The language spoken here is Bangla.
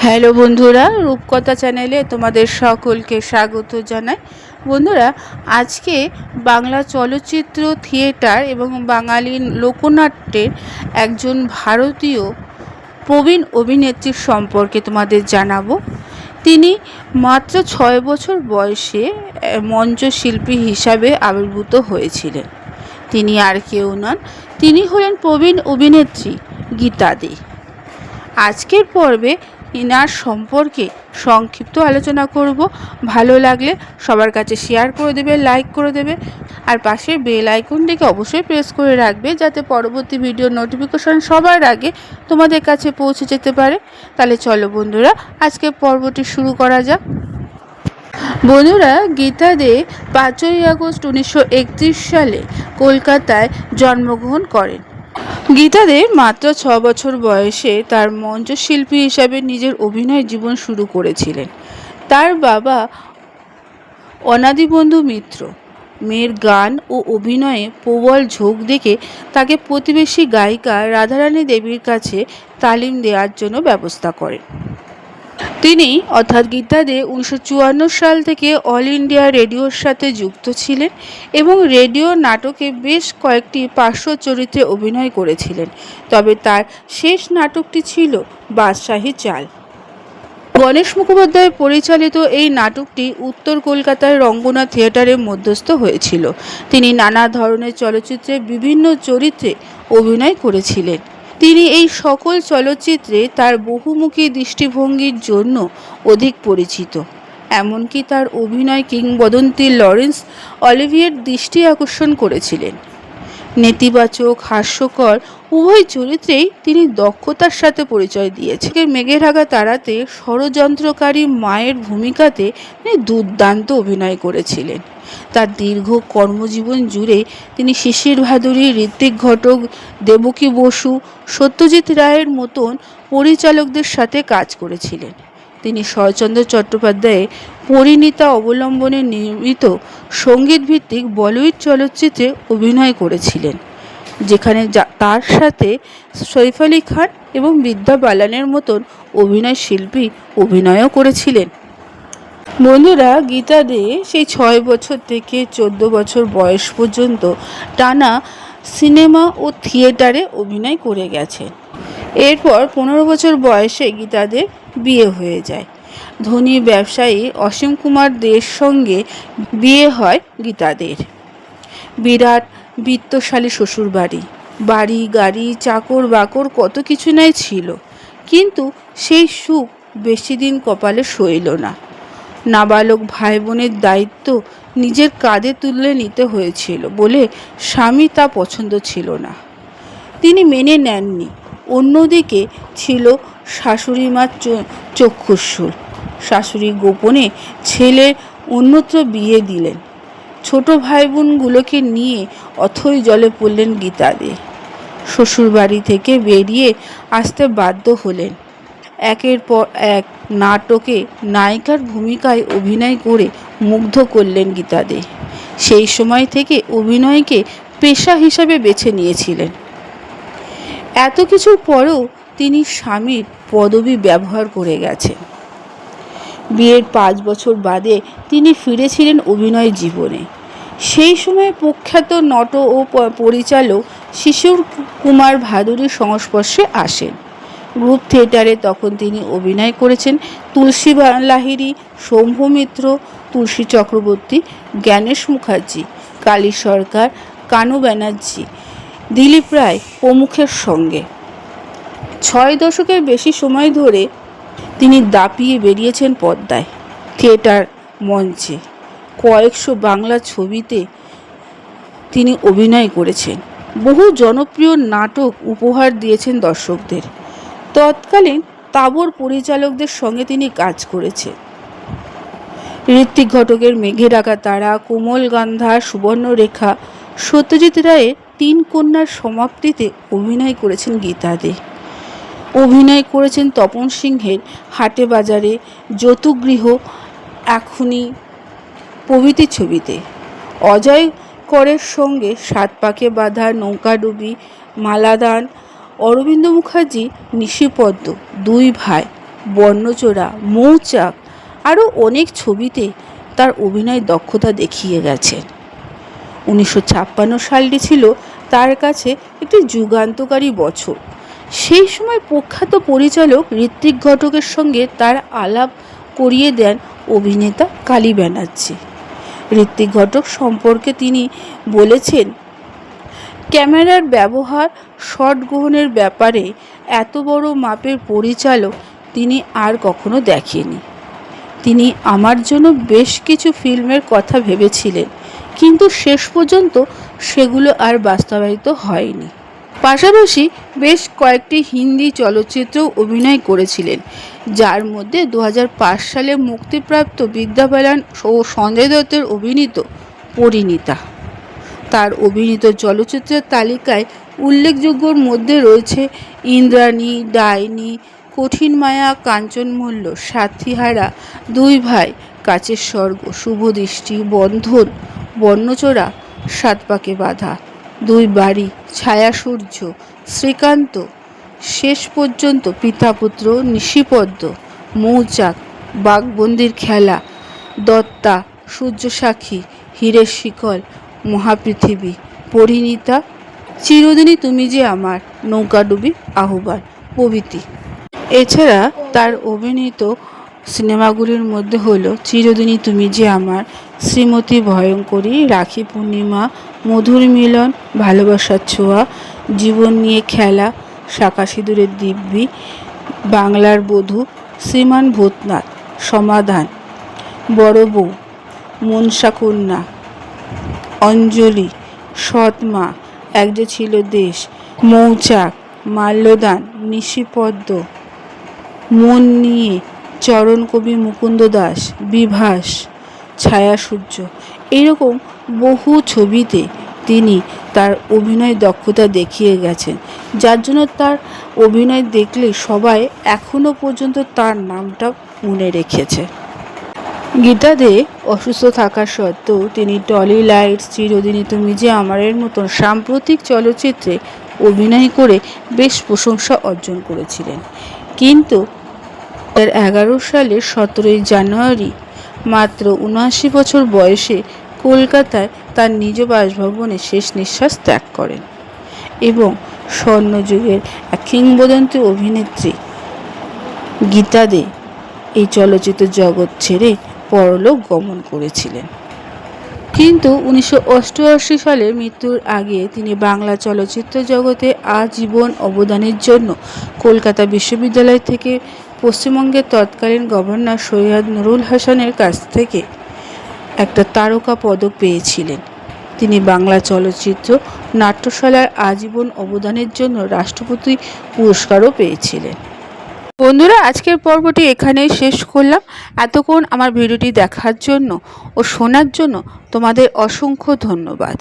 হ্যালো বন্ধুরা, রূপকথা চ্যানেলে তোমাদের সকলকে স্বাগত জানাই। বন্ধুরা, আজকে বাংলা চলচ্চিত্র, থিয়েটার এবং বাঙালি লোকনাট্যের একজন ভারতীয় প্রবীণ অভিনেত্রীর সম্পর্কে তোমাদের জানাবো। তিনি মাত্র 6 বছর বয়সে মঞ্চশিল্পী হিসাবে আবির্ভূত হয়েছিলেন। তিনি আর কেউ নন, তিনি হলেন প্রবীণ অভিনেত্রী গীতা দে। আজকের পর্বে ইনার সম্পর্কে সংক্ষিপ্ত আলোচনা করব। ভালো লাগলে সবার কাছে শেয়ার করে দেবে, লাইক করে দেবে, আর পাশের বেল আইকনটিকে অবশ্যই প্রেস করে রাখবে যাতে পরবর্তী ভিডিওর নোটিফিকেশন সবার আগে তোমাদের কাছে পৌঁছে যেতে পারে। তাহলে চলো বন্ধুরা, আজকে পর্বটি শুরু করা যাক। বন্ধুরা, গীতা দে 5ই আগস্ট 1931 সালে কলকাতায় জন্মগ্রহণ করেন। গীতা দে মাত্র 6 বছর বয়সে তার মঞ্চশিল্পী হিসাবে নিজের অভিনয় জীবন শুরু করেছিলেন। তার বাবা অনাদিবন্ধু মিত্র মেয়ের গান ও অভিনয়ে প্রবল ঝোঁক দেখে তাকে প্রতিবেশী গায়িকা রাধারানী দেবীর কাছে তালিম দেওয়ার জন্য ব্যবস্থা করেন। তিনি অর্থাৎ গীতা দে 1954 সাল থেকে অল ইন্ডিয়া রেডিওর সাথে যুক্ত ছিলেন এবং রেডিও নাটকে বেশ কয়েকটি পার্শ্ব চরিত্রে অভিনয় করেছিলেন। তবে তার শেষ নাটকটি ছিল বাদশাহী চাল। গণেশ মুখোপাধ্যায় পরিচালিত এই নাটকটি উত্তর কলকাতার রঙ্গনা থিয়েটারে মধ্যস্থ হয়েছিল। তিনি নানা ধরনের চলচ্চিত্রে বিভিন্ন চরিত্রে অভিনয় করেছিলেন। তিনি এই সকল চলচ্চিত্রে তার বহুমুখী দৃষ্টিভঙ্গির জন্য অধিক পরিচিত। এমনকি তার অভিনয় কিংবদন্তি লরেন্স অলিভিয়ের দৃষ্টি আকর্ষণ করেছিলেন। নেতিবাচক, হাস্যকর উভয় চরিত্রেই তিনি দক্ষতার সাথে পরিচয় দিয়েছেন। মেঘে ঢাকা তারাতে ষড়যন্ত্রকারী মায়ের ভূমিকাতে তিনি দুর্দান্ত অভিনয় করেছিলেন। তার দীর্ঘ কর্মজীবন জুড়ে তিনি শিশির ভাদুরী, ঋত্বিক ঘটক, দেবকী বসু, সত্যজিৎ রায়ের মতন পরিচালকদের সাথে কাজ করেছিলেন। তিনি শরৎচন্দ্র চট্টোপাধ্যায়ের পরিণীতা অবলম্বনে নির্মিত সঙ্গীতভিত্তিক বলিউড চলচ্চিত্রে অভিনয় করেছিলেন, যেখানে তার সাথে সৈফ আলি খান এবং বিদ্যা বালানের মতন অভিনয় শিল্পী অভিনয়ও করেছিলেন। বন্ধুরা, গীতা দে সেই 6 বছর থেকে 14 বছর বয়স পর্যন্ত টানা সিনেমা ও থিয়েটারে অভিনয় করে গেছেন। এরপর 15 বছর বয়সে গীতা দে বিয়ে হয়ে যায়। ধনী ব্যবসায়ী অসীম কুমার দের সঙ্গে বিয়ে হয় গীতা দের। বিরাট বিত্তশালী শ্বশুরবাড়ি, বাড়ি গাড়ি, চাকর বাকর কত কিছু নাই ছিল, কিন্তু সেই সুখ বেশি দিন কপালে সইল না। নাবালক ভাই বোনের দায়িত্ব নিজের কাঁধে তুলে নিতে হয়েছিল বলে স্বামী তা পছন্দ ছিল না, তিনি মেনে নেননি। অন্যদিকে ছিল শাশুড়ি মার চক্ষুশূল। শাশুড়ি গোপনে ছেলের অন্যত্র বিয়ে দিলেন। ছোট ভাই বোনগুলোকে নিয়ে অথই জলে পড়লেন গীতা দে। শ্বশুরবাড়ি থেকে বেরিয়ে আসতে বাধ্য হলেন। একের পর এক নাটকে নায়িকার ভূমিকায় অভিনয় করে মুগ্ধ করলেন গীতা দে। সেই সময় থেকে অভিনয়কে পেশা হিসাবে বেছে নিয়েছিলেন। এত কিছুর পরেও তিনি স্বামীর পদবি ব্যবহার করে গেছেন। বিয়ের 5 বছর বাদে তিনি ফিরেছিলেন অভিনয় জীবনে। সেই সময় প্রখ্যাত নট ও পরিচালক শিশির কুমার ভাদুরীর সংস্পর্শে আসেন। গ্রুপ থিয়েটারে তখন তিনি অভিনয় করেছেন তুলসী লাহিড়ী, শম্ভু মিত্র, তুলসী চক্রবর্তী, জ্ঞানেশ মুখার্জি, কালী সরকার, কানু ব্যানার্জি, দিলীপ রায় প্রমুখের সঙ্গে। 6 দশকের বেশি সময় ধরে তিনি দাপিয়ে বেরিয়েছেন পর্দায়, থিয়েটার মঞ্চে। কয়েকশো বাংলা ছবিতে তিনি অভিনয় করেছেন। বহু জনপ্রিয় নাটক উপহার দিয়েছেন দর্শকদের। তৎকালীন তাবড় পরিচালকদের সঙ্গে তিনি কাজ করেছেন। ঋত্বিক ঘটকের মেঘে ঢাকা তারা, কোমল গান্ধা, সুবর্ণরেখা, সত্যজিৎ রায়ের 3 কন্যার সমাপ্তিতে অভিনয় করেছেন গীতা দে। অভিনয় করেছেন তপন সিংহের হাটে বাজারে, যৌতুকগৃহ, এখনই প্রভৃতি ছবিতে। অজয় করের সঙ্গে 7 পাকে বাঁধা, নৌকাডুবি, মালাদান, অরবিন্দ মুখার্জি, নিশিপদ্ম, 2 ভাই, বর্ণচোরা, মৌচাক আরও অনেক ছবিতে তার অভিনয় দক্ষতা দেখিয়ে গেছেন। 1956 সালটি ছিল তার কাছে একটি যুগান্তকারী বছর। সেই সময় প্রখ্যাত পরিচালক ঋত্বিক ঘটকের সঙ্গে তার আলাপ করিয়ে দেন অভিনেতা কালী ব্যানার্জি। ঋত্বিক ঘটক সম্পর্কে তিনি বলেছেন, ক্যামেরার ব্যবহার, শট গ্রহণের ব্যাপারে এত বড় মাপের পরিচালক তিনি আর কখনো দেখেনি। তিনি আমার জন্য বেশ কিছু ফিল্মের কথা ভেবেছিলেন, কিন্তু শেষ পর্যন্ত সেগুলো আর বাস্তবায়িত হয়নি। পাশাপাশি বেশ কয়েকটি হিন্দি চলচ্চিত্রেও অভিনয় করেছিলেন, যার মধ্যে 2005 সালে মুক্তিপ্রাপ্ত বিদ্যা বালান ও সঞ্জয় দত্তের অভিনীত পরিণীতা। তার অভিনীত চলচ্চিত্রের তালিকায় উল্লেখযোগ্যর মধ্যে রয়েছে ইন্দ্রাণী, ডাইনি, কঠিন মায়া, কাঞ্চনমল্ল, সাথীহারা, দুই ভাই, কাচের স্বর্গ, শুভদৃষ্টি, বন্ধন, বর্ণচোরা, সাত পাকে বাঁধা, দুই বাড়ি, ছায়াসূর্য, শ্রীকান্ত, শেষ পর্যন্ত, পিতাপুত্র, নিশিপদ্ম, মৌচাক, বাঘবন্দির খেলা, দত্তা, সূর্যসাক্ষী, হীরের শিকল, মহাপৃথিবী, পরিণীতা, চিরদিনই তুমি যে আমার, নৌকাডুবি, আহ্বান প্রভৃতি। এছাড়া তার অভিনীত সিনেমাগুলির মধ্যে হলো চিরদিনই তুমি যে আমার, শ্রীমতী ভয়ঙ্করী, রাখি পূর্ণিমা, মধুর মিলন, ভালোবাসার ছোঁয়া, জীবন নিয়ে খেলা, শাঁখা সিঁদুরের দিব্যি, বাংলার বধূ, শ্রীমান ভূতনাথ, সমাধান, বড় বউ, মনসা কন্যা, অঞ্জলি, সৎ মা, এক যে ছিল দেশ, মৌচাক, মাল্যদান, নিশিপদ্ম, মন নিয়ে, চরণ কবি মুকুন্দ দাস, বিভাস, ছায়াসূর্য, এরকম বহু ছবিতে তিনি তার অভিনয় দক্ষতা দেখিয়ে গেছেন, যার জন্য তার অভিনয় দেখলে সবাই এখনও পর্যন্ত তার নামটা মনে রেখেছে। গীতা দে অসুস্থ থাকা সত্ত্বেও তিনি টলি লাইটস, চিরদিনই তুমি যে আমারের মতন সাম্প্রতিক চলচ্চিত্রে অভিনয় করে বেশ প্রশংসা অর্জন করেছিলেন। কিন্তু 2011 সালের 17 জানুয়ারি মাত্র 79 বছর বয়সে কলকাতায় তার নিজ বাসভবনে শেষ নিঃশ্বাস ত্যাগ করেন এবং স্বর্ণযুগের এক কিংবদন্তি অভিনেত্রী গীতা দে এই চলচ্চিত্র জগৎ ছেড়ে পরলোক গমন করেছিলেন। কিন্তু 1988 সালে মৃত্যুর আগে তিনি বাংলা চলচ্চিত্র জগতে আজীবন অবদানের জন্য কলকাতা বিশ্ববিদ্যালয় থেকে পশ্চিমবঙ্গের তৎকালীন গভর্নর সৈয়দ নুরুল হাসানের কাছ থেকে একটা তারকা পদক পেয়েছিলেন। তিনি বাংলা চলচ্চিত্র নাট্যশালার আজীবন অবদানের জন্য রাষ্ট্রপতি পুরস্কারও পেয়েছিলেন। বন্ধুরা, আজকের পর্বটি এখানেই শেষ করলাম। এতক্ষণ আমার ভিডিওটি দেখার জন্য ও শোনার জন্য তোমাদের অসংখ্য ধন্যবাদ।